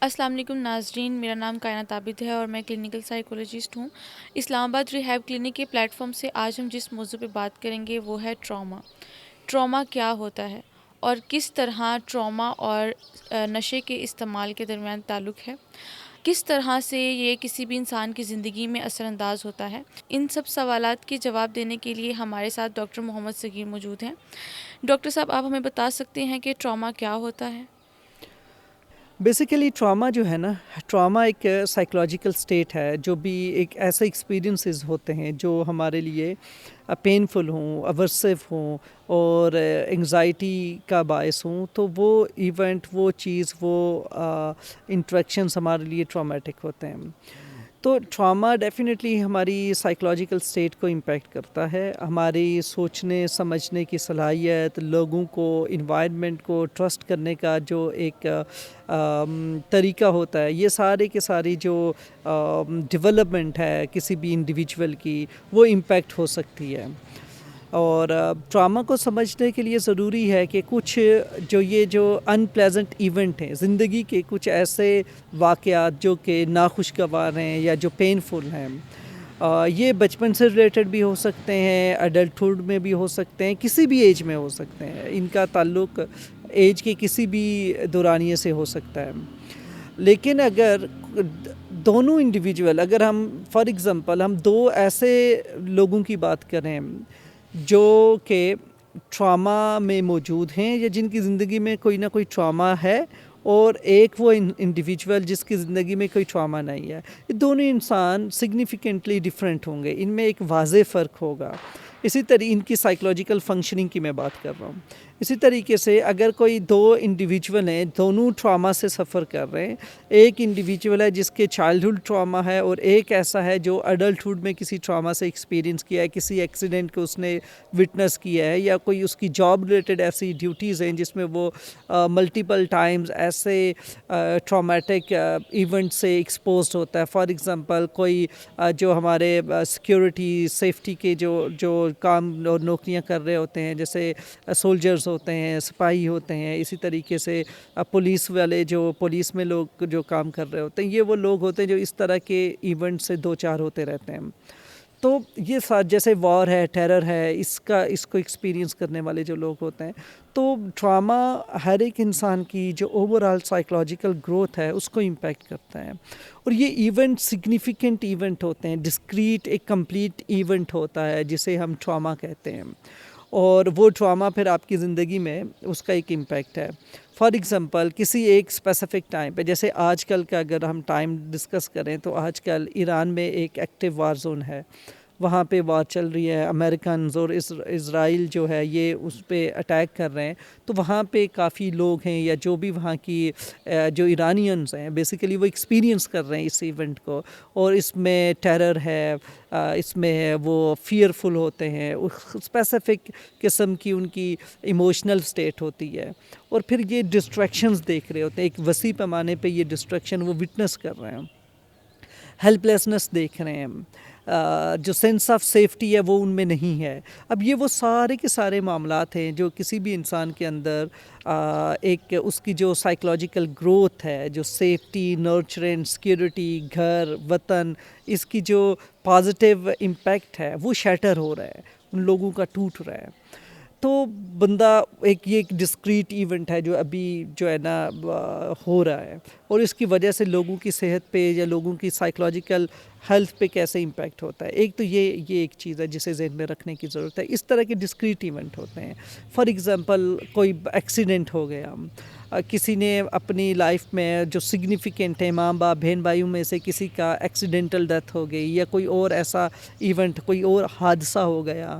السلام علیکم ناظرین، میرا نام کائنات عابد ہے اور میں کلینکل سائیکولوجسٹ ہوں۔ اسلام آباد ریہیب کلینک کے پلیٹ فارم سے آج ہم جس موضوع پہ بات کریں گے وہ ہے ٹراما۔ ٹراما کیا ہوتا ہے اور کس طرح ٹراما اور نشے کے استعمال کے درمیان تعلق ہے، کس طرح سے یہ کسی بھی انسان کی زندگی میں اثر انداز ہوتا ہے۔ ان سب سوالات کے جواب دینے کے لیے ہمارے ساتھ ڈاکٹر محمد صغیر موجود ہیں۔ ڈاکٹر صاحب، آپ ہمیں بتا سکتے ہیں کہ ٹراما کیا ہوتا ہے؟ بیسیکلی ٹراما جو ہے نا، ٹراما ایک سائیکولوجیکل سٹیٹ ہے جو بھی ایک ایسے ایکسپیرینسز ہوتے ہیں جو ہمارے لیے پینفل ہوں، اورسو ہوں اور انگزائٹی کا باعث ہوں، تو وہ ایونٹ، وہ چیز، وہ انٹریکشنز ہمارے لیے ٹرامیٹک ہوتے ہیں۔ تو ٹراما ڈیفینیٹلی ہماری سائیکولوجیکل سٹیٹ کو امپیکٹ کرتا ہے، ہماری سوچنے سمجھنے کی صلاحیت، لوگوں کو، انوائرمنٹ کو ٹرسٹ کرنے کا جو ایک طریقہ ہوتا ہے، یہ سارے کے ساری جو ڈیولپمنٹ ہے کسی بھی انڈیویجول کی، وہ امپیکٹ ہو سکتی ہے۔ اور ٹراما کو سمجھنے کے لیے ضروری ہے کہ کچھ جو ان پلیزنٹ ایونٹ ہیں زندگی کے، کچھ ایسے واقعات جو کہ ناخوشگوار ہیں یا جو پینفل ہیں، یہ بچپن سے ریلیٹڈ بھی ہو سکتے ہیں، ایڈلٹہڈ میں بھی ہو سکتے ہیں، کسی بھی ایج میں ہو سکتے ہیں، ان کا تعلق ایج کے کسی بھی دورانیے سے ہو سکتا ہے۔ لیکن اگر دونوں انڈیویجول، اگر ہم فار ایگزامپل ہم دو ایسے لوگوں کی بات کریں جو کہ ٹراما میں موجود ہیں یا جن کی زندگی میں کوئی نہ کوئی ٹراما ہے، اور ایک وہ انڈیویجول جس کی زندگی میں کوئی ٹراما نہیں ہے، یہ دونوں انسان سگنیفیکنٹلی ڈیفرنٹ ہوں گے، ان میں ایک واضح فرق ہوگا۔ اسی طرح ان کی سائیکولوجیکل فنکشننگ کی میں بات کر رہا ہوں۔ اسی طریقے سے اگر کوئی دو انڈیویجول ہیں، دونوں ٹراما سے سفر کر رہے ہیں، ایک انڈیویجول ہے جس کے چائلڈہڈ ٹراما ہے اور ایک ایسا ہے جو ایڈلٹہڈ میں کسی ٹراما سے ایکسپیرینس کیا ہے، کسی ایکسیڈنٹ کو اس نے وٹنس کیا ہے، یا کوئی اس کی جاب ریلیٹڈ ایسی ڈیوٹیز ہیں جس میں وہ ملٹیپل ٹائمز ایسے ٹرامیٹک ایونٹ سے ایکسپوزڈ ہوتا ہے۔ فار ایگزامپل کوئی جو ہمارے سیکیورٹی سیفٹی کے جو کام اور نوکریاں کر رہے ہوتے ہیں، جیسے سولجرز ہوتے ہیں، سپاہی ہوتے ہیں، اسی طریقے سے پولیس والے جو پولیس میں لوگ جو کام کر رہے ہوتے ہیں، یہ وہ لوگ ہوتے ہیں جو اس طرح کے ایونٹ سے دو چار ہوتے رہتے ہیں۔ تو یہ ساتھ جیسے وار ہے، ٹیرر ہے، اس کو ایکسپیرینس کرنے والے جو لوگ ہوتے ہیں، تو ٹراما ہر ایک انسان کی جو اوور آل سائیکولوجیکل گروتھ ہے اس کو امپیکٹ کرتا ہے۔ اور یہ ایونٹ سگنیفیکنٹ ایونٹ ہوتے ہیں، ڈسکریٹ ایک کمپلیٹ ایونٹ ہوتا ہے جسے ہم ٹراما کہتے ہیں، اور وہ ٹراما پھر آپ کی زندگی میں اس کا ایک امپیکٹ ہے۔ فار ایگزامپل کسی ایک اسپیسیفک ٹائم پہ، جیسے آج کل کا اگر ہم ٹائم ڈسکس کریں تو آج کل ایران میں ایک ایکٹیو وار زون ہے، وہاں پہ وار چل رہی ہے، امریکنز اور اسرائیل جو ہے یہ اس پہ اٹیک کر رہے ہیں، تو وہاں پہ کافی لوگ ہیں یا جو بھی وہاں کی جو ایرانینز ہیں بیسیکلی وہ ایکسپیرینس کر رہے ہیں اس ایونٹ کو، اور اس میں ٹیرر ہے، اس میں وہ فیئرفل ہوتے ہیں، اسپیسیفک قسم کی ان کی ایموشنل سٹیٹ ہوتی ہے، اور پھر یہ ڈسٹریکشنز دیکھ رہے ہوتے ہیں، ایک وسیع پیمانے پہ یہ ڈسٹریکشن وہ وٹنس کر رہے ہیں، ہیلپ لیسنس دیکھ رہے ہیں، جو سینس آف سیفٹی ہے وہ ان میں نہیں ہے۔ اب یہ وہ سارے کے سارے معاملات ہیں جو کسی بھی انسان کے اندر ایک اس کی جو سائیکولوجیکل گروتھ ہے، جو سیفٹی، نرچرنگ، سیکیورٹی، گھر، وطن، اس کی جو پازیٹیو امپیکٹ ہے وہ شیٹر ہو رہا ہے، ان لوگوں کا ٹوٹ رہا ہے۔ تو بندہ یہ ایک ڈسکریٹ ایونٹ ہے جو ابھی جو ہے نا ہو رہا ہے، اور اس کی وجہ سے لوگوں کی صحت پہ یا لوگوں کی سائیکولوجیکل ہیلتھ پہ کیسے امپیکٹ ہوتا ہے۔ ایک تو یہ ایک چیز ہے جسے ذہن میں رکھنے کی ضرورت ہے۔ اس طرح کے ڈسکریٹ ایونٹ ہوتے ہیں، فار ایگزامپل کوئی ایکسیڈنٹ ہو گیا، کسی نے اپنی لائف میں جو سگنیفیکنٹ ہے، ماں باپ بہن بھائیوں میں سے کسی کا ایکسیڈنٹل ڈیتھ ہو گئی، یا کوئی اور ایسا ایونٹ، کوئی اور حادثہ ہو گیا،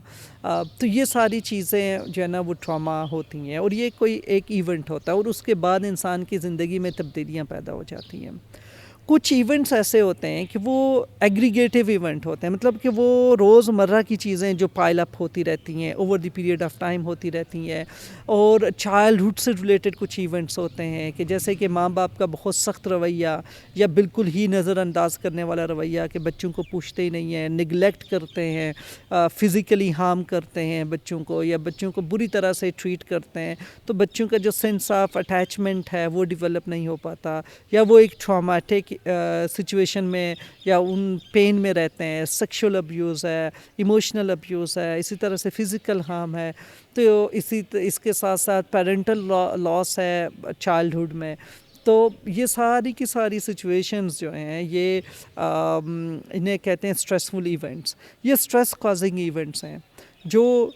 تو یہ ساری چیزیں جو ہے نا وہ ٹراما ہوتی ہیں، اور یہ کوئی ایک ایونٹ ہوتا ہے، اور اس کے بعد انسان کی زندگی میں تبدیلیاں پیدا ہو جاتی ہیں۔ کچھ ایونٹس ایسے ہوتے ہیں کہ وہ ایگریگیٹو ایونٹ ہوتے ہیں، مطلب کہ وہ روز مرہ کی چیزیں جو پائل اپ ہوتی رہتی ہیں، over the period of time ہوتی رہتی ہیں، اور چائلڈہڈ سے ریلیٹڈ کچھ ایونٹس ہوتے ہیں کہ جیسے کہ ماں باپ کا بہت سخت رویہ یا بالکل ہی نظر انداز کرنے والا رویہ کہ بچوں کو پوچھتے ہی نہیں ہیں، نگلیکٹ کرتے ہیں، فزیکلی ہارم کرتے ہیں بچوں کو، یا بچوں کو بری طرح سے ٹریٹ کرتے ہیں، تو بچوں کا جو سینس آف اٹیچمنٹ ہے وہ ڈیولپ نہیں ہو پاتا، یا وہ ایک ٹرامیٹک سچویشن میں یا ان پین میں رہتے ہیں، سیکشول ابیوز ہے، ایموشنل ابیوز ہے، اسی طرح سے فزیکل ہارم ہے، تو اس کے ساتھ ساتھ پیرنٹل لاس ہے چائلڈہڈ میں. تو یہ ساری کی ساری سچویشنز جو ہیں یہ انہیں کہتے ہیں اسٹریسفل ایونٹس. یہ اسٹریس کازنگ ایونٹس ہیں جو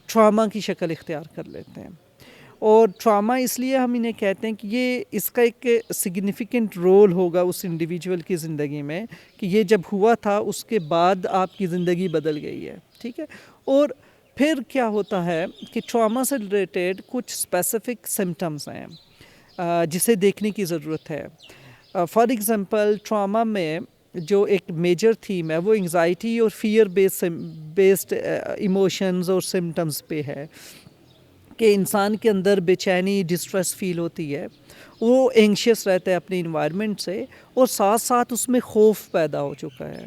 ٹراما کی شکل اختیار کر لیتے ہیں. اور ٹراما اس لیے ہم انہیں کہتے ہیں کہ یہ اس کا ایک سگنیفیکنٹ رول ہوگا اس انڈیویجول کی زندگی میں کہ یہ جب ہوا تھا اس کے بعد آپ کی زندگی بدل گئی ہے. ٹھیک ہے. اور پھر کیا ہوتا ہے کہ ٹراما سے ریلیٹڈ کچھ اسپیسیفک سمٹمز ہیں جسے دیکھنے کی ضرورت ہے. فار ایگزامپل ٹراما میں جو ایک میجر تھیم ہے وہ انگزائٹی اور فیئر بیسڈ ایموشنز اور سمٹمز پہ ہے کہ انسان کے اندر بے چینی، ڈسٹریس فیل ہوتی ہے، وہ اینگشیس رہتا ہے اپنی انوائرمنٹ سے، اور ساتھ ساتھ اس میں خوف پیدا ہو چکا ہے.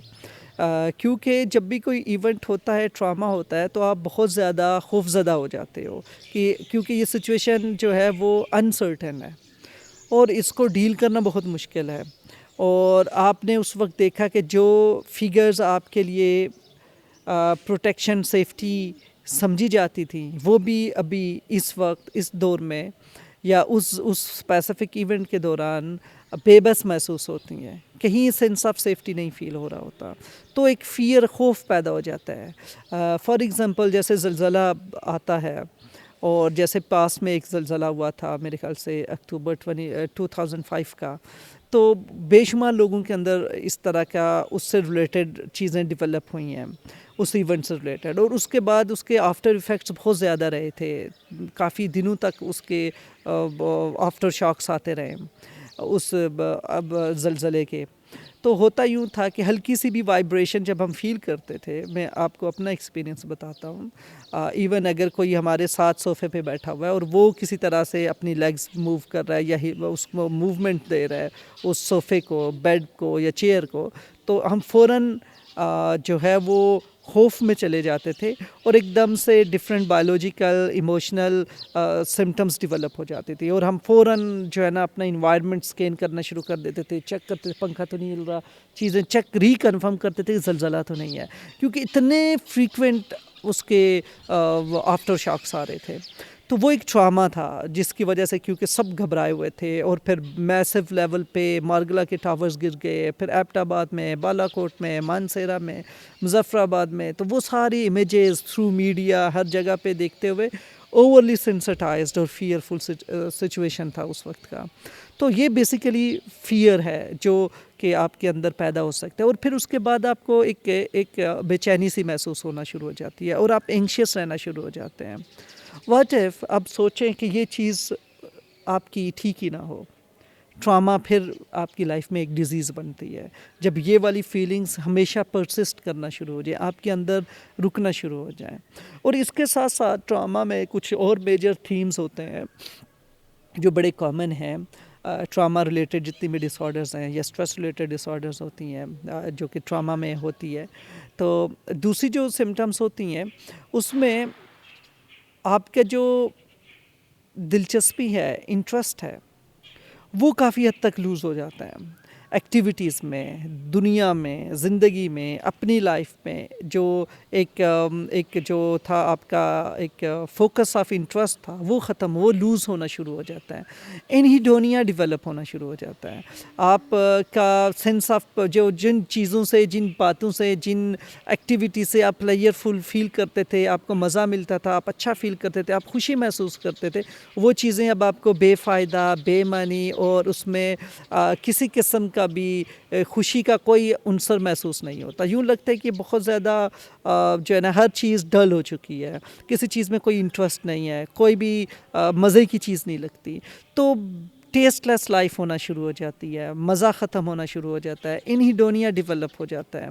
کیونکہ جب بھی کوئی ایونٹ ہوتا ہے، ٹراما ہوتا ہے، تو آپ بہت زیادہ خوف زدہ ہو جاتے ہو کیونکہ یہ سچویشن جو ہے وہ انسرٹن ہے اور اس کو ڈیل کرنا بہت مشکل ہے. اور آپ نے اس وقت دیکھا کہ جو فگرز آپ کے لیے پروٹیکشن، سیفٹی سمجھی جاتی تھی وہ بھی ابھی اس وقت اس دور میں یا اس اسپیسیفک ایونٹ کے دوران بے بس محسوس ہوتی ہیں، کہیں سینس آف سیفٹی نہیں فیل ہو رہا ہوتا، تو ایک فیئر، خوف پیدا ہو جاتا ہے. فار ایگزامپل جیسے زلزلہ آتا ہے، اور جیسے پاس میں ایک زلزلہ ہوا تھا میرے خیال سے اکتوبر 2005 کا، تو بے شمار لوگوں کے اندر اس طرح کا اس سے ریلیٹڈ چیزیں ڈیولپ ہوئی ہیں، اس ایونٹ سے ریلیٹڈ. اور اس کے بعد اس کے آفٹر ایفیکٹس بہت زیادہ رہے تھے، کافی دنوں تک اس کے آفٹر شاکس آتے رہے اس اب زلزلے کے. تو ہوتا یوں تھا کہ ہلکی سی بھی وائبریشن جب ہم فیل کرتے تھے، میں آپ کو اپنا ایکسپیرینس بتاتا ہوں، ایون اگر کوئی ہمارے ساتھ صوفے پہ بیٹھا ہوا ہے اور وہ کسی طرح سے اپنی لیگز موو کر رہا ہے یا اس کو موومنٹ دے رہا ہے اس صوفے کو، بیڈ کو یا چیئر کو، تو ہم فوراً جو ہے وہ خوف میں چلے جاتے تھے، اور ایک دم سے different biological, emotional symptoms develop ہو جاتی تھی، اور ہم فوراً جو ہے نا اپنا انوائرمنٹ سکین کرنا شروع کر دیتے تھے، چیک کرتے تھے پنکھا تو نہیں ہل رہا، چیزیں چیک کنفرم کرتے تھے کہ زلزلہ تو نہیں ہے، کیونکہ اتنے فریکوینٹ اس کے آفٹر شاکس آ رہے تھے. تو وہ ایک ٹراما تھا جس کی وجہ سے، کیونکہ سب گھبرائے ہوئے تھے، اور پھر میسو لیول پہ مارگلا کے ٹاورز گر گئے، پھر ایبٹ آباد میں، بالا کوٹ میں، مانسیرا میں، مظفر آباد میں، تو وہ ساری امیجز تھرو میڈیا ہر جگہ پہ دیکھتے ہوئے اوورلی سینسٹائزڈ اور فیئرفل سچویشن تھا اس وقت کا. تو یہ بیسیکلی فیئر ہے جو کہ آپ کے اندر پیدا ہو سکتا ہے، اور پھر اس کے بعد آپ کو ایک بے چینی سی محسوس ہونا شروع ہو جاتی ہے، اور آپ اینکشیس رہنا شروع ہو جاتے ہیں. واٹ ایف اب سوچیں کہ یہ چیز آپ کی ٹھیک ہی نہ ہو، ٹراما پھر آپ کی لائف میں ایک ڈیزیز بنتی ہے جب یہ والی فیلنگز ہمیشہ پرسسٹ کرنا شروع ہو جائیں، آپ کے اندر رکنا شروع ہو جائیں. اور اس کے ساتھ ساتھ ٹراما میں کچھ اور میجر تھیمز ہوتے ہیں جو بڑے کامن ہیں. ٹراما ریلیٹڈ جتنی بھی ڈس آرڈرز ہیں یا اسٹریس ریلیٹڈ ڈس آرڈرز ہوتی ہیں جو کہ ٹراما میں ہوتی ہے، تو دوسری جو سمٹمس ہوتی ہیں اس میں آپ کا جو دلچسپی ہے، انٹرسٹ ہے، وہ کافی حد تک لوز ہو جاتا ہے ایکٹیویٹیز میں، دنیا میں، زندگی میں، اپنی لائف میں. جو ایک جو تھا آپ کا ایک فوکس آف انٹرسٹ تھا وہ ختم، وہ لوز ہونا شروع ہو جاتا ہے. انہیڈونیا ڈیولپ ہونا شروع ہو جاتا ہے. آپ کا سینس آف جن چیزوں سے، جن باتوں سے، جن ایکٹیویٹی سے آپ پلیئرفل فیل کرتے تھے، آپ کو مزہ ملتا تھا، آپ اچھا فیل کرتے تھے، آپ خوشی محسوس کرتے تھے، وہ چیزیں اب آپ کو بے فائدہ، بے معنی، اور اس میں کسی قسم کا بھی خوشی کا کوئی عنصر محسوس نہیں ہوتا. یوں لگتا ہے کہ بہت زیادہ جو ہے نا ہر چیز ڈل ہو چکی ہے، کسی چیز میں کوئی انٹرسٹ نہیں ہے، کوئی بھی مزے کی چیز نہیں لگتی. تو ٹیسٹ لیس لائف ہونا شروع ہو جاتی ہے، مزہ ختم ہونا شروع ہو جاتا ہے، انہیڈونیا ڈیولپ ہو جاتا ہے۔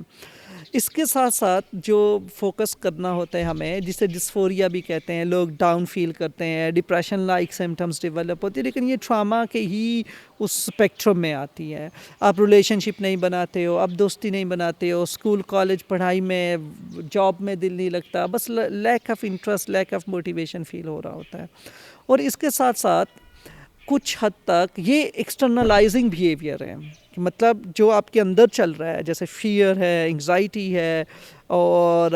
اس کے ساتھ ساتھ جو فوکس کرنا ہوتا ہے ہمیں، جسے ڈسفوریا بھی کہتے ہیں، لوگ ڈاؤن فیل کرتے ہیں، ڈپریشن لائک سمٹمز ڈیولپ ہوتی ہے، لیکن یہ ٹراما کے ہی اس اسپیکٹرم میں آتی ہے۔ آپ ریلیشن شپ نہیں بناتے ہو، آپ دوستی نہیں بناتے ہو، اسکول کالج پڑھائی میں، جاب میں دل نہیں لگتا، بس lack of interest, lack of motivation feel ہو رہا ہوتا ہے۔ اور اس کے ساتھ ساتھ کچھ حد تک یہ ایکسٹرنلائزنگ بیہیویئر ہے، کہ مطلب جو آپ کے اندر چل رہا ہے، جیسے فیئر ہے، انگزائٹی ہے، اور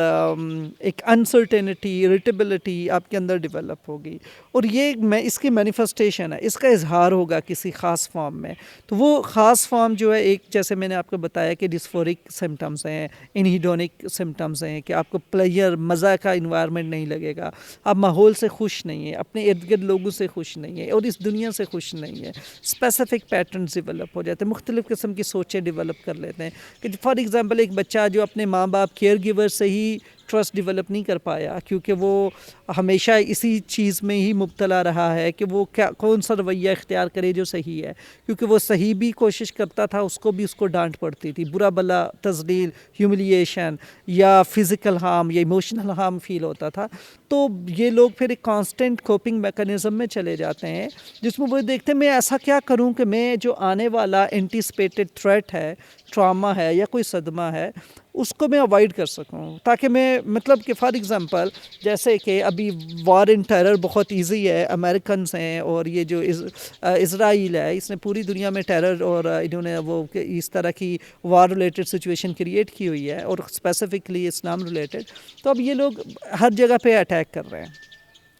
ایک انسرٹینٹی، اریٹیبلٹی آپ کے اندر ڈیولپ ہوگی، اور یہ اس کی مینیفیسٹیشن ہے، اس کا اظہار ہوگا کسی خاص فارم میں۔ تو وہ خاص فارم جو ہے، ایک جیسے میں نے آپ کو بتایا کہ ڈسفورک سمٹمز ہیں، انہیڈونک سمٹمز ہیں، کہ آپ کو پلیئر مزہ کا انوائرمنٹ نہیں لگے گا، آپ ماحول سے خوش نہیں ہیں، اپنے ارد گرد لوگوں سے خوش نہیں ہیں، اور اس دنیا سے خوش نہیں ہے۔ اسپیسیفک پیٹرنز ڈیولپ ہو جاتے ہیں، مختلف قسم کی سوچیں ڈیولپ کر لیتے ہیں، کہ فار ایگزامپل ایک بچہ جو اپنے ماں باپ کیئر گیور سے ہی ٹرسٹ ڈیولپ نہیں کر پایا، کیونکہ وہ ہمیشہ اسی چیز میں ہی مبتلا رہا ہے کہ وہ کون سا رویہ اختیار کرے جو صحیح ہے، کیونکہ وہ صحیح بھی کوشش کرتا تھا، اس کو ڈانٹ پڑتی تھی، برا بلا تذلیل، ہیوملیشن یا فزیکل ہارم یا ایموشنل ہارم فیل ہوتا تھا۔ تو یہ لوگ پھر ایک کانسٹنٹ کوپنگ میکانزم میں چلے جاتے ہیں، جس میں وہ دیکھتے ہیں میں ایسا کیا کروں کہ میں جو آنے والا اینٹیسپیٹڈ تھریٹ ہے، ٹراما ہے یا کوئی صدمہ ہے، اس کو میں اوائڈ کر سکوں، تاکہ میں مطلب کہ فار ایگزامپل جیسے کہ ابھی وار ان ٹیرر بہت ایزی ہے، امریکنز ہیں اور یہ جو اسرائیل ہے، اس نے پوری دنیا میں ٹیرر اور انہوں نے وہ اس طرح کی وار ریلیٹڈ سچویشن کریٹ کی ہوئی ہے، اور اسپیسیفکلی اسلام ریلیٹڈ۔ تو اب یہ لوگ ہر جگہ پہ اٹیک کر رہے ہیں۔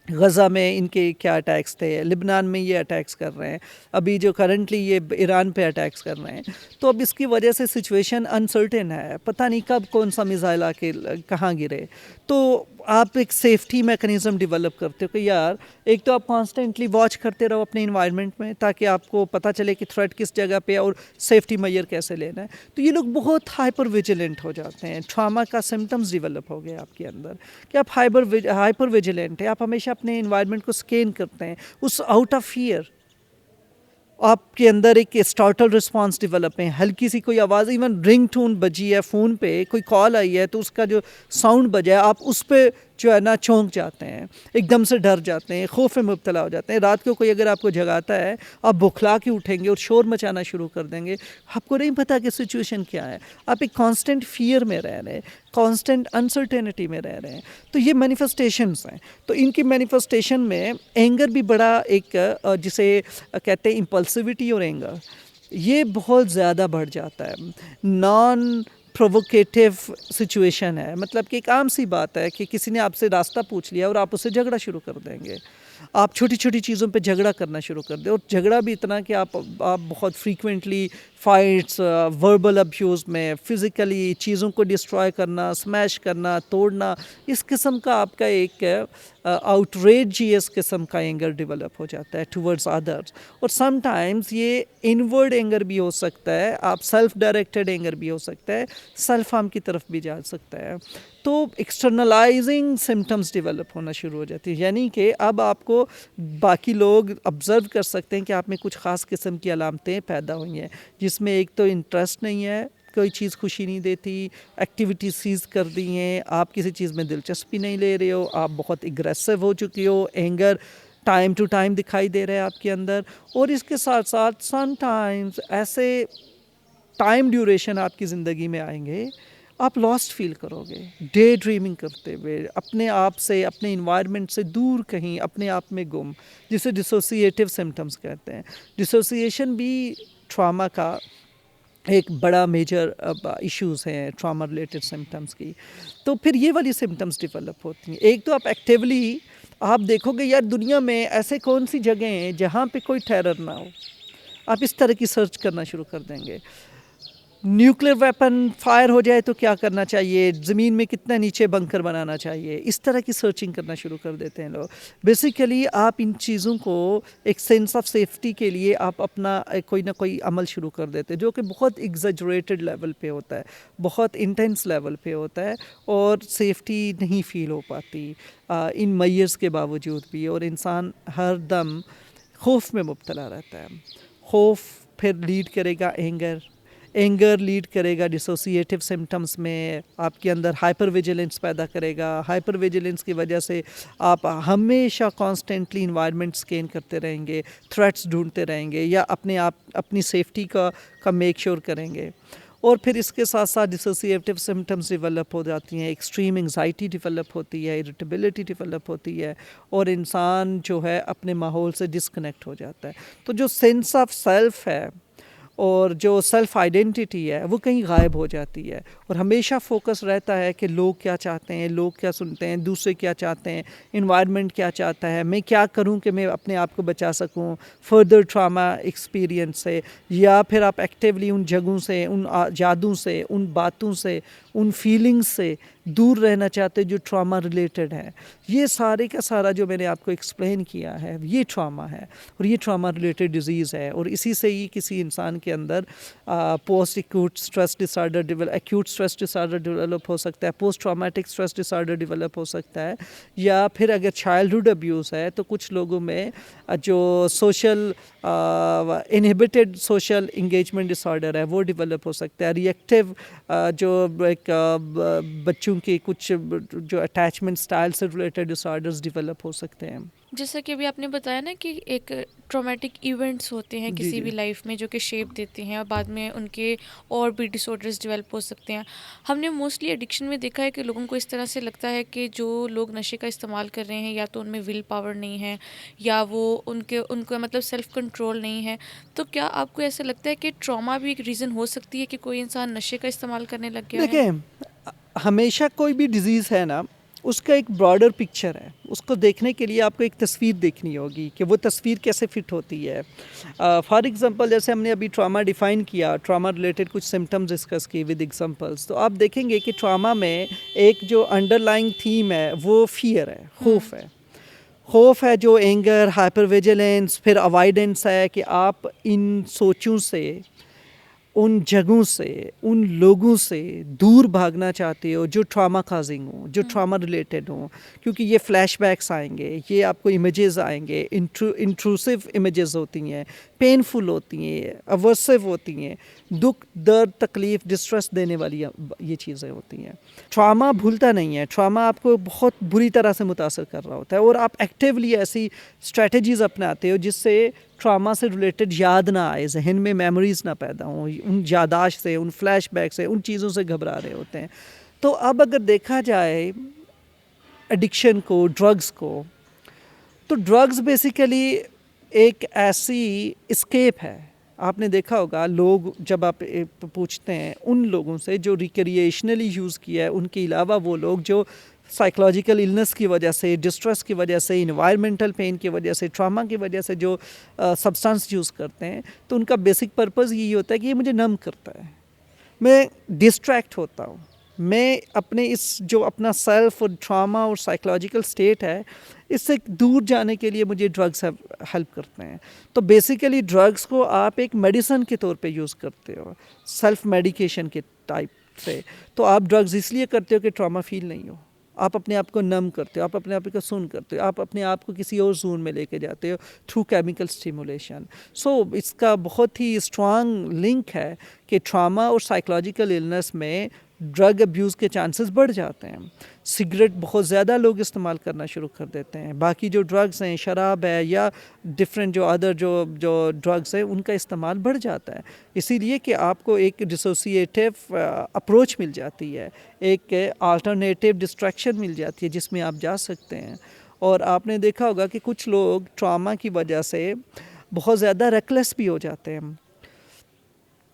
غزہ میں ان کے کیا اٹیکس تھے، لبنان میں یہ اٹیکس کر رہے ہیں، ابھی جو کرنٹلی یہ ایران پہ اٹیکس کر رہے ہیں۔ تو اب اس کی وجہ سے سچویشن انسرٹن ہے، پتہ نہیں کب کون سا میزائل آ کے کہاں گرے۔ تو آپ ایک سیفٹی میکانزم ڈیولپ کرتے ہو کہ یار ایک تو آپ کانسٹنٹلی واچ کرتے رہو اپنے انوائرمنٹ میں، تاکہ آپ کو پتہ چلے کہ تھریٹ کس جگہ پہ اور سیفٹی میئر کیسے لینا ہے۔ تو یہ لوگ بہت ہائپر ویجیلنٹ ہو جاتے ہیں، ٹراما کا سمٹمز ڈیولپ ہو گئے آپ کے اندر، کہ آپ ہائپر ویجیلنٹ ہیں، آپ ہمیشہ اپنے انوائرمنٹ کو سکین کرتے ہیں، اس آؤٹ آف فیئر آپ کے اندر ایک اسٹارٹل رسپانس ڈیولپ ہے، ہلکی سی کوئی آواز، ایون رنگ ٹون بجی ہے فون پہ، کوئی کال آئی ہے تو اس کا جو ساؤنڈ بجا ہے، آپ اس پہ جو ہے نا چونک جاتے ہیں، ایک دم سے ڈر جاتے ہیں، خوف میں مبتلا ہو جاتے ہیں۔ رات کو کوئی اگر آپ کو جگاتا ہے، آپ بکھلا کے اٹھیں گے اور شور مچانا شروع کر دیں گے، آپ کو نہیں پتا کہ سچویشن کیا ہے، آپ ایک کانسٹنٹ فیئر میں رہ رہے ہیں، کانسٹنٹ انسرٹینٹی میں رہ رہے ہیں۔ تو یہ مینیفیسٹیشنز ہیں۔ تو ان کی مینیفیسٹیشن میں اینگر بھی بڑا ایک جسے کہتے ہیں امپلسیوٹی اور اینگر، یہ بہت زیادہ بڑھ جاتا ہے۔ نان پرووکیٹیو سچویشن ہے، مطلب کہ ایک عام سی بات ہے کہ کسی نے آپ سے راستہ پوچھ لیا اور آپ اس سے جھگڑا شروع کر دیں گے، آپ چھوٹی چھوٹی چیزوں پہ جھگڑا کرنا شروع کر دیں، اور جھگڑا بھی اتنا کہ آپ بہت فریکوینٹلی فائٹس، وربل ابیوز میں، فزیکلی چیزوں کو ڈسٹرائے کرنا، سمیش کرنا، توڑنا، اس قسم کا آپ کا ایک آؤٹریجیس قسم کا اینگر ڈیولپ ہو جاتا ہے ٹورڈز ادرس۔ اور سم ٹائمز یہ انورڈ اینگر بھی ہو سکتا ہے، آپ سیلف ڈائریکٹڈ اینگر بھی ہو سکتا ہے، سیلف ہارم کی طرف بھی جا سکتا ہے۔ تو ایکسٹرنلائزنگ سمٹمز ڈیولپ ہونا شروع ہو جاتی ہے، یعنی کہ اب آپ کو باقی لوگ آبزرو کر سکتے ہیں کہ آپ میں کچھ خاص قسم کی علامتیں پیدا ہوئی ہیں، جس میں ایک تو انٹرسٹ نہیں ہے، کوئی چیز خوشی نہیں دیتی، ایکٹیویٹی سیز کر دی ہیں، آپ کسی چیز میں دلچسپی نہیں لے رہے ہو، آپ بہت اگریسو ہو چکی ہو، اینگر ٹائم ٹو ٹائم دکھائی دے رہا ہے آپ کے اندر۔ اور اس کے ساتھ ساتھ سم ٹائمز ایسے ٹائم ڈیوریشن آپ کی زندگی میں آئیں گے، آپ لاسٹ فیل کرو گے، ڈے ڈریمنگ کرتے ہوئے، اپنے آپ سے، اپنے انوائرمنٹ سے دور کہیں اپنے آپ میں گم، جسے ڈسوسیٹیو سمٹمز کہتے ہیں۔ ڈسوسیشن بھی ٹراما کا ایک بڑا میجر ایشوز ہیں، ٹراما ریلیٹڈ سمٹمز کی۔ تو پھر یہ والی سمٹمز ڈیولپ ہوتی ہیں۔ ایک تو آپ ایکٹیولی آپ دیکھو گے یار دنیا میں ایسے کون سی جگہیں ہیں جہاں پہ کوئی ٹیرر نہ ہو، آپ اس طرح کی سرچ کرنا شروع کر دیں گے۔ نیوکلیر ویپن فائر ہو جائے تو کیا کرنا چاہیے، زمین میں کتنا نیچے بنکر بنانا چاہیے، اس طرح کی سرچنگ کرنا شروع کر دیتے ہیں لوگ۔ بیسیکلی آپ ان چیزوں کو ایک سینس آف سیفٹی کے لیے آپ اپنا کوئی نہ کوئی عمل شروع کر دیتے ہیں، جو کہ بہت ایگزیجریٹڈ لیول پہ ہوتا ہے، بہت انٹینس لیول پہ ہوتا ہے، اور سیفٹی نہیں فیل ہو پاتی ان میئرز کے باوجود بھی، اور انسان ہر دم خوف میں مبتلا رہتا ہے. خوف پھر لیڈ کرے گا اینگر لیڈ کرے گا ڈسوسیٹیو سمٹمز میں، آپ کے اندر ہائپر ویجیلنس پیدا کرے گا. ہائپر ویجیلنس کی وجہ سے آپ ہمیشہ کانسٹنٹلی انوائرمنٹ اسکین کرتے رہیں گے، تھریٹس ڈھونڈتے رہیں گے، یا اپنی سیفٹی کا میک شور کریں گے. اور پھر اس کے ساتھ ساتھ ڈسوسیٹیو سمٹمز ڈیولپ ہو جاتی ہیں، ایکسٹریم انگزائٹی ڈیولپ ہوتی ہے، اریٹیبلٹی ڈیولپ ہوتی ہے، اور انسان جو ہے اپنے ماحول سے ڈسکنیکٹ ہو جاتا ہے. تو جو سینس آف سیلف ہے اور جو سیلف آئیڈینٹی ہے وہ کہیں غائب ہو جاتی ہے، اور ہمیشہ فوکس رہتا ہے کہ لوگ کیا چاہتے ہیں، لوگ کیا سنتے ہیں، دوسرے کیا چاہتے ہیں، انوائرمنٹ کیا چاہتا ہے، میں کیا کروں کہ میں اپنے آپ کو بچا سکوں فردر ٹراما ایکسپیرینس سے. یا پھر آپ ایکٹیولی ان جگہوں سے، ان یادوں سے، ان باتوں سے، ان فیلنگز سے دور رہنا چاہتے جو ٹراما ریلیٹڈ ہے. یہ سارے کا سارا جو میں نے آپ کو ایکسپلین کیا ہے یہ ٹراما ہے، اور یہ ٹراما ریلیٹڈ ڈیزیز ہے. اور اسی سے ہی کسی انسان کے اندر post acute stress disorder acute stress disorder develop ہو سکتا ہے، post traumatic stress disorder develop ہو سکتا ہے. یا پھر اگر چائلڈہڈ ابیوز ہے تو کچھ لوگوں میں جو social inhibited social engagement disorder ہے وہ ڈیولپ ہو سکتا ہے. ریئیکٹیو جو ایک بچوں کے کچھ جو اٹیچمنٹ اسٹائل سے ریلیٹڈ ڈسارڈرز ڈیولپ ہو سکتے ہیں. جیسا کہ ابھی آپ نے بتایا نا کہ ایک ٹرامیٹک ایونٹس ہوتے ہیں جی کسی بھی لائف میں جو کہ شیپ دیتے ہیں، اور بعد میں ان کے اور بھی ڈس آرڈرز ڈیولپ ہو سکتے ہیں. ہم نے موسٹلی ایڈکشن میں دیکھا ہے کہ لوگوں کو اس طرح سے لگتا ہے کہ جو لوگ نشے کا استعمال کر رہے ہیں یا تو ان میں ول پاور نہیں ہے، یا وہ ان کا مطلب سیلف کنٹرول نہیں ہے. تو کیا آپ کو ایسا لگتا ہے کہ ٹراما بھی ایک ریزن ہو سکتی ہے کہ کوئی انسان نشے کا استعمال کرنے لگ گیا ہے؟ دیکھیں، ہمیشہ کوئی بھی ڈیزیز ہے نا، اس کا ایک براڈر پکچر ہے. اس کو دیکھنے کے لیے آپ کو ایک تصویر دیکھنی ہوگی کہ وہ تصویر کیسے فٹ ہوتی ہے. فار ایگزامپل جیسے ہم نے ابھی ٹراما ڈیفائن کیا، ٹراما ریلیٹڈ کچھ سمٹمز ڈسکس کی ود ایگزامپلس، تو آپ دیکھیں گے کہ ٹراما میں ایک جو انڈر لائنگ تھیم ہے وہ فیئر ہے، خوف ہے. خوف ہے جو اینگر، ہائپر ویجیلنس، پھر اوائیڈنس ہے کہ آپ ان سوچوں سے، ان جگہوں سے، ان لوگوں سے دور بھاگنا چاہتے ہو جو ٹراما کازنگ ہوں، جو ٹراما ریلیٹڈ ہوں. کیونکہ یہ فلیش بیکس آئیں گے، یہ آپ کو امیجز آئیں گے، انٹروسو امیجز ہوتی ہیں، پینفل ہوتی ہیں، اورسو ہوتی ہیں، دکھ، درد، تکلیف، ڈسٹریس دینے والی یہ چیزیں ہوتی ہیں. ٹراما بھولتا نہیں ہے، ٹراما آپ کو بہت بری طرح سے متاثر کر رہا ہوتا ہے، اور آپ ایکٹیولی ایسی اسٹریٹجیز اپناتے ہو جس سے ٹراما سے ریلیٹڈ یاد نہ آئے، ذہن میں میموریز نہ پیدا ہوں، ان یاداشت سے، ان فلیش بیک سے، ان چیزوں سے گھبرا رہے ہوتے ہیں. تو اب اگر دیکھا جائے ایڈکشن کو، ڈرگز کو، تو ڈرگز بیسیکلی ایک ایسی اسکیپ ہے. آپ نے دیکھا ہوگا لوگ جب آپ پوچھتے ہیں ان لوگوں سے جو ریکریشنلی یوز کیا ہے، ان کے علاوہ وہ لوگ جو سائیکلوجیکل النس کی وجہ سے، ڈسٹریس کی وجہ سے، انوائرمنٹل پین کی وجہ سے، ٹراما کی وجہ سے جو سبسٹانس یوز کرتے ہیں، تو ان کا بیسک پرپز یہی ہوتا ہے کہ یہ مجھے نم کرتا ہے، میں ڈسٹریکٹ ہوتا ہوں، میں اپنے اس جو اپنا سیلف اور ٹراما اور سائیکلوجیکل سٹیٹ ہے اس سے دور جانے کے لیے مجھے ڈرگس ہیلپ کرتے ہیں. تو بیسیکلی ڈرگس کو آپ ایک میڈیسن کے طور پہ یوز کرتے ہو، سیلف میڈیکیشن کے ٹائپ سے. تو آپ ڈرگز اس لیے کرتے ہو کہ ٹراما فیل نہیں ہو، آپ اپنے آپ کو نم کرتے ہو، آپ اپنے آپ کو سن کرتے ہو، آپ اپنے آپ کو کسی اور زون میں لے کے جاتے ہو تھرو کیمیکل اسٹیمولیشن. سو اس کا بہت ہی اسٹرانگ لنک ہے کہ ٹراما اور سائیکلوجیکل النس میں ڈرگ ابیوز کے چانسز بڑھ جاتے ہیں. سگریٹ بہت زیادہ لوگ استعمال کرنا شروع کر دیتے ہیں، باقی جو ڈرگز ہیں، شراب ہے یا ڈفرینٹ جو ادر جو ڈرگز ہیں، ان کا استعمال بڑھ جاتا ہے. اسی لیے کہ آپ کو ایک ڈسوسیٹیو اپروچ مل جاتی ہے، ایک آلٹرنیٹیو ڈسٹریکشن مل جاتی ہے جس میں آپ جا سکتے ہیں. اور آپ نے دیکھا ہوگا کہ کچھ لوگ ٹراما کی وجہ سے بہت زیادہ ریکلیس بھی ہو جاتے ہیں،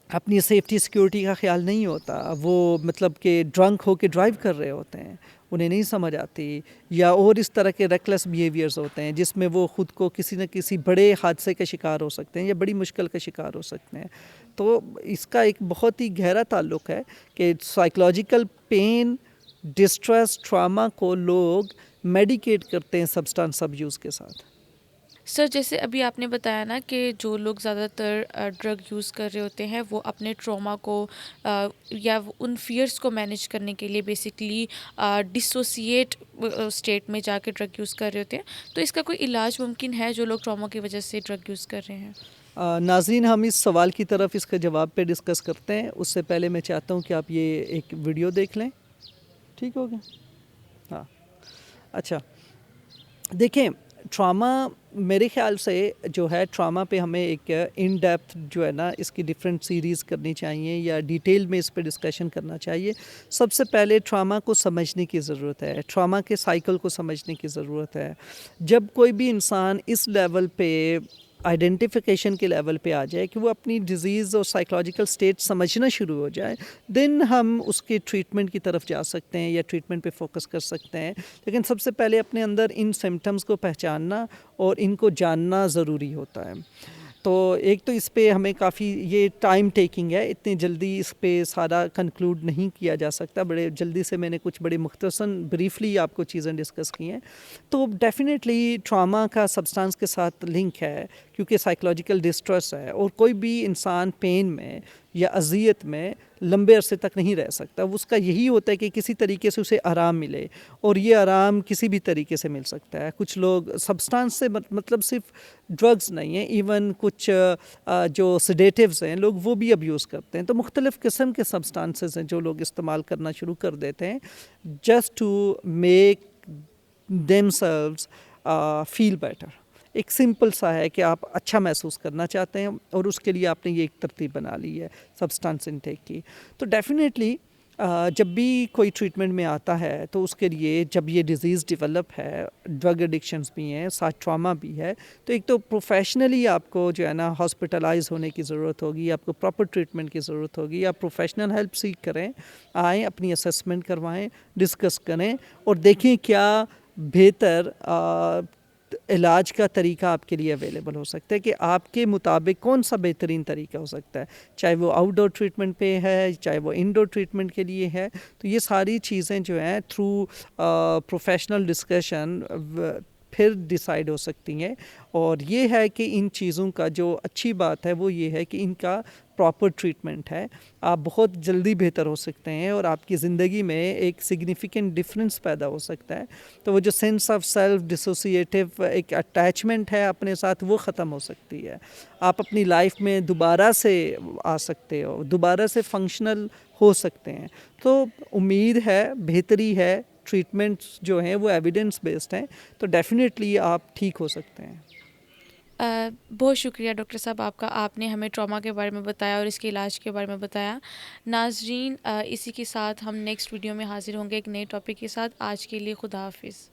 اپنی سیفٹی سیکیورٹی کا خیال نہیں ہوتا، وہ مطلب کہ ڈرنک ہو کے ڈرائیو کر رہے ہوتے ہیں، انہیں نہیں سمجھ آتی، یا اور اس طرح کے ریکلیس بیہیویئرز ہوتے ہیں جس میں وہ خود کو کسی نہ کسی بڑے حادثے کا شکار ہو سکتے ہیں یا بڑی مشکل کا شکار ہو سکتے ہیں. تو اس کا ایک بہت ہی گہرا تعلق ہے کہ سائیکلوجیکل پین، ڈسٹریس، ٹراما کو لوگ میڈیکیٹ کرتے ہیں سبسٹانس اب یوز کے ساتھ. سر جیسے ابھی آپ نے بتایا نا کہ جو لوگ زیادہ تر ڈرگ یوز کر رہے ہوتے ہیں وہ اپنے ٹراما کو یا ان فیئرس کو مینیج کرنے کے لیے بیسکلی ڈسوسیٹ اسٹیٹ میں جا کے ڈرگ یوز کر رہے ہوتے ہیں، تو اس کا کوئی علاج ممکن ہے جو لوگ ٹراما کی وجہ سے ڈرگ یوز کر رہے ہیں؟ ناظرین، ہم اس سوال کی طرف اس کا جواب پہ ڈسکس کرتے ہیں، اس سے پہلے میں چاہتا ہوں کہ آپ یہ ایک ویڈیو دیکھ لیں. ٹھیک ہو گیا؟ ہاں اچھا، دیکھیں ٹراما میرے خیال سے جو ہے ٹراما پہ ہمیں ایک ان ڈیپتھ جو ہے نا اس کی ڈفرینٹ سیریز کرنی چاہیے یا ڈیٹیل میں اس پہ ڈسکشن کرنا چاہیے. سب سے پہلے ٹراما کو سمجھنے کی ضرورت ہے، ٹراما کے سائیکل کو سمجھنے کی ضرورت ہے. جب کوئی بھی انسان اس لیول پہ آئیڈینٹیفیکیشن کے لیول پہ آ جائے کہ وہ اپنی ڈیزیز اور سائیکلوجیکل اسٹیٹ سمجھنا شروع ہو جائے، دین ہم اس کے ٹریٹمنٹ کی طرف جا سکتے ہیں یا ٹریٹمنٹ پہ فوکس کر سکتے ہیں. لیکن سب سے پہلے اپنے اندر ان سمٹمز کو پہچاننا اور ان کو جاننا ضروری ہوتا ہے. تو ایک تو اس پہ ہمیں کافی یہ ٹائم ٹیکنگ ہے، اتنی جلدی اس پہ سارا کنکلوڈ نہیں کیا جا سکتا. بڑے جلدی سے میں نے کچھ بڑے مختصراً بریفلی آپ کو چیزیں ڈسکس کی ہیں. تو ڈیفینیٹلی ٹراما کا سبسٹانس کے ساتھ لنک ہے، کیونکہ سائیکلوجیکل ڈسٹریس ہے اور کوئی بھی انسان پین میں یا اذیت میں لمبے عرصے تک نہیں رہ سکتا. اس کا یہی ہوتا ہے کہ کسی طریقے سے اسے آرام ملے، اور یہ آرام کسی بھی طریقے سے مل سکتا ہے. کچھ لوگ سبسٹانس سے مطلب صرف ڈرگز نہیں ہیں، ایون کچھ جو سیڈیٹیوز ہیں لوگ وہ بھی ابیوز کرتے ہیں. تو مختلف قسم کے سبسٹانسز ہیں جو لوگ استعمال کرنا شروع کر دیتے ہیں just to make themselves feel better. ایک سمپل سا ہے کہ آپ اچھا محسوس کرنا چاہتے ہیں اور اس کے لیے آپ نے یہ ایک ترتیب بنا لی ہے سبسٹانس انٹیک کی. تو ڈیفینیٹلی جب بھی کوئی ٹریٹمنٹ میں آتا ہے تو اس کے لیے جب یہ ڈیزیز ڈیولپ ہے، ڈرگ ایڈکشنز بھی ہیں، ساتھ ٹراما بھی ہے، تو ایک تو پروفیشنلی آپ کو جو ہے نا ہاسپٹلائز ہونے کی ضرورت ہوگی، آپ کو پراپر ٹریٹمنٹ کی ضرورت ہوگی. آپ پروفیشنل ہیلپ سیک کریں، آئیں اپنی اسیسمنٹ کروائیں، ڈسکس کریں اور دیکھیں کیا بہتر علاج کا طریقہ آپ کے لیے اویلیبل ہو سکتا ہے، کہ آپ کے مطابق کون سا بہترین طریقہ ہو سکتا ہے، چاہے وہ آؤٹ ڈور ٹریٹمنٹ پہ ہے چاہے وہ انڈور ٹریٹمنٹ کے لیے ہے. تو یہ ساری چیزیں جو ہیں تھرو پروفیشنل ڈسکشن پھر ڈیسائیڈ ہو سکتی ہیں. اور یہ ہے کہ ان چیزوں کا جو اچھی بات ہے وہ یہ ہے کہ ان کا پراپر ٹریٹمنٹ ہے. آپ بہت جلدی بہتر ہو سکتے ہیں اور آپ کی زندگی میں ایک سگنیفیکنٹ ڈفرینس پیدا ہو سکتا ہے. تو وہ جو سینس آف سیلف ڈسوسیٹیو ایک اٹیچمنٹ ہے اپنے ساتھ وہ ختم ہو سکتی ہے. آپ اپنی لائف میں دوبارہ سے آ سکتے ہو، دوبارہ سے فنکشنل ہو سکتے ہیں. تو امید ہے، بہتری ہے، ٹریٹمنٹس جو ہیں وہ ایویڈنس بیسڈ ہیں، تو ڈیفینیٹلی آپ ٹھیک ہو سکتے ہیں. بہت شکریہ ڈاکٹر صاحب آپ کا، آپ نے ہمیں ٹراما کے بارے میں بتایا اور اس کے علاج کے بارے میں بتایا. ناظرین اسی کے ساتھ ہم نیکسٹ ویڈیو میں حاضر ہوں گے ایک نئے ٹاپک کے ساتھ. آج کے لیے خدا حافظ.